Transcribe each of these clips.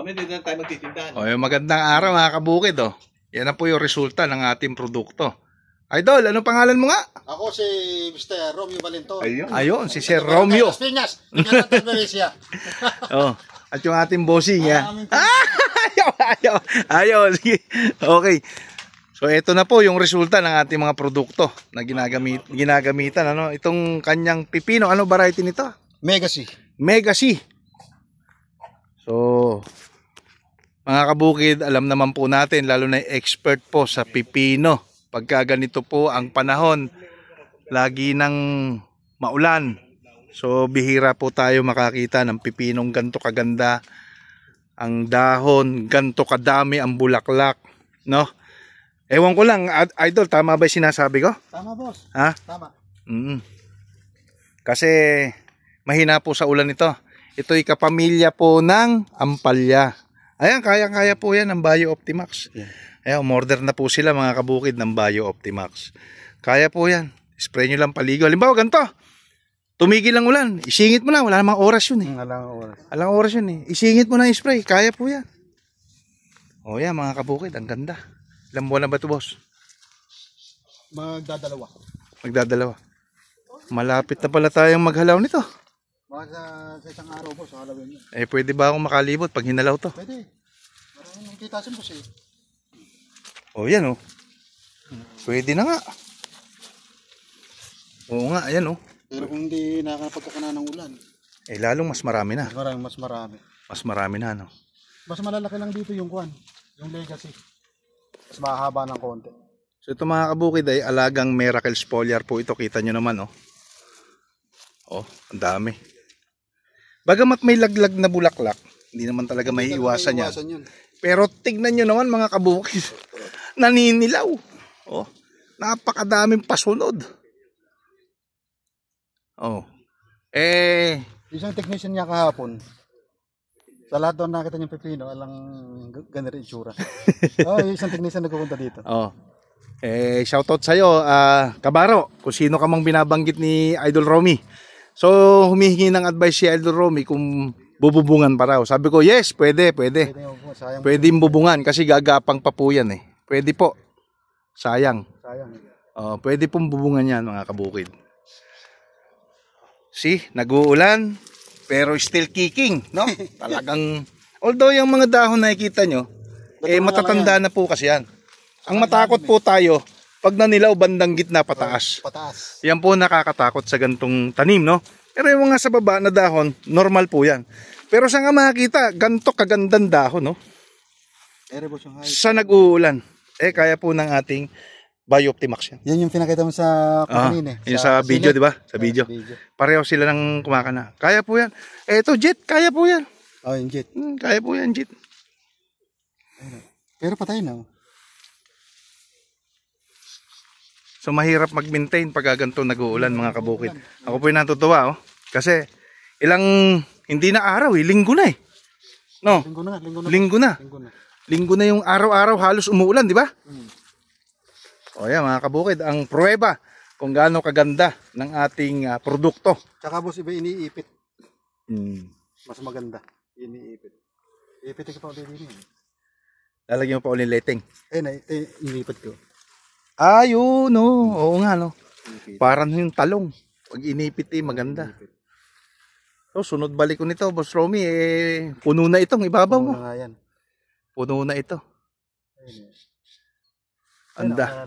May dito na tayo magtitindahan. O, yung magandang araw mga kabukid. Oh. Yan na po yung resulta ng ating produkto. Idol, ano pangalan mo nga? Ako si Mr. Romeo Valenton. Ayun, si Sir Romeo. Las Piñas. Oh, at yung ating bossing ya. Ayaw. Sige. Okay. So ito na po yung resulta ng ating mga produkto na ginagamitan. Ano? Itong kanyang pipino, ano variety nito? Megacy. Megacy. So, mga kabukid, alam naman po natin, lalo na expert po sa pipino. Pagka ganito po ang panahon, lagi nang maulan. So, bihira po tayo makakita ng pipinong ganto kaganda. Ang dahon, ganto kadami ang bulaklak. No? Ewan ko lang, Idol, tama ba yung sinasabi ko? Tama, boss. Ha? Tama. Kasi mahina po sa ulan ito. Ito'y kapamilya po ng ampalya. Ayan, kaya-kaya po yan ng Bio Optimax. Yeah. Ayan, umorder na po sila mga kabukid ng Bio Optimax. Kaya po yan. Spray nyo lang paligo. Halimbawa, ganito. Tumigil ang ulan. Isingit mo lang. Wala namang oras yun eh. Walang oras yun eh. Isingit mo na yung spray. Kaya po yan. O yan mga kabukid. Ang ganda. Ilang buwan na ba ito, boss? Magdadalawa. Malapit na pala tayong maghalaw nito. Sa isang araw, boss, halawin niya. Pwede ba akong makalibot pag hinalaw to? Pwede. Maraming nakikita siya, boss eh. O yan o. Pwede na nga. Oo nga, ayan o. Pero kung hindi nakakapagkakana ng ulan, lalong mas marami na. mas marami. Mas marami na, no? Mas malalaki lang dito yung kuwan, yung legacy. Mas mahaba ng konti. So ito mga kabukid ay alagang miracle foliar po ito. Kita nyo naman oh. Oh, ang dami. Bagamat may laglag na bulaklak, hindi naman talaga may iwasan yan. Pero tignan nyo naman mga kabukid. Naninilaw. Oh, napakadaming pasunod. Oh. Isang technician niya kahapon. Sa lahat doon nakita niyong pipino, alang ganito itsura. Isang technician nagpupunta dito. Oh. Shoutout sa'yo, Kabaro, kung sino ka mang binabanggit ni Idol Romy. So, humihingi ng advice si Idol Romy kung bububungan pa raw. Sabi ko, yes, pwede. Pwede bubungan kasi gagapang pa po yan eh. Pwede po. Sayang. Pwede pong bubungan yan mga kabukid. See, nag-uulan, pero still kicking, no? Talagang, although yung mga dahon na nakikita nyo, matatanda na po kasi yan. Ang matakot po tayo, pag nanilaw bandang gitna pataas. Yan po nakakatakot sa gantong tanim, no? Pero yung mga sa baba na dahon, normal po yan. Pero saan nga makikita, ganto kagandang dahon, no? Sa nag-uulan. Kaya po ng ating Bio Optimax yan. Yan yung pinakita mo sa kanina. Yung sa video, di ba? Sa video. Pareho sila ng kumakana. Kaya po yan. Ito, Jet, kaya po yan. Yung Jet. Kaya po yan, Jet. Pero patay na. So mahirap mag-maintain pag ganito nag-uulan mga kabukid. Ako po yung natutuwa, oh. Kasi hindi na araw eh, linggo na eh. No? Linggo na. Linggo na yung araw-araw halos umuulan, di ba? O yan mga kabukid, ang pruweba kung gaano kaganda ng ating produkto. Tsaka boss, iba iniipit. Mas maganda, iniipit. Ipit ko pa ulit din. Lalagyan mo pa ulit lighting. Iniipit ko. Ayun, no. Oo nga, no. Parang yung talong. Pag inipit maganda. So, sunod balik ko nito, Boss Romy, puno na itong ibabaw mo. Puno na ito. Anda.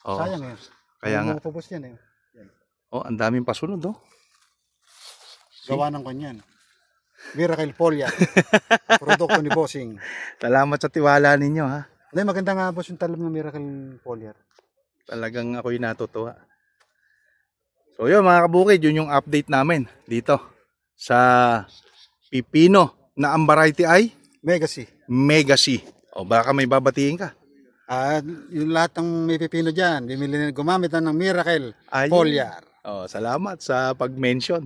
Sayang eh. Kaya nga. Ang daming pasunod, oh. Gawa ng kanyan. Miracle Foliar. Produkto ni Bossing. Salamat sa tiwala ninyo, ha. Maganda nga boss yung talab ng Miracle Foliar. Talagang ako'y natutuwa. So yun mga kabukid, yun yung update namin dito sa pipino na ang variety ay Megacy. O baka may babatiin ka. Yung lahat ng may pipino dyan, gumamit na ng Miracle Foliar. Salamat sa pag-mention.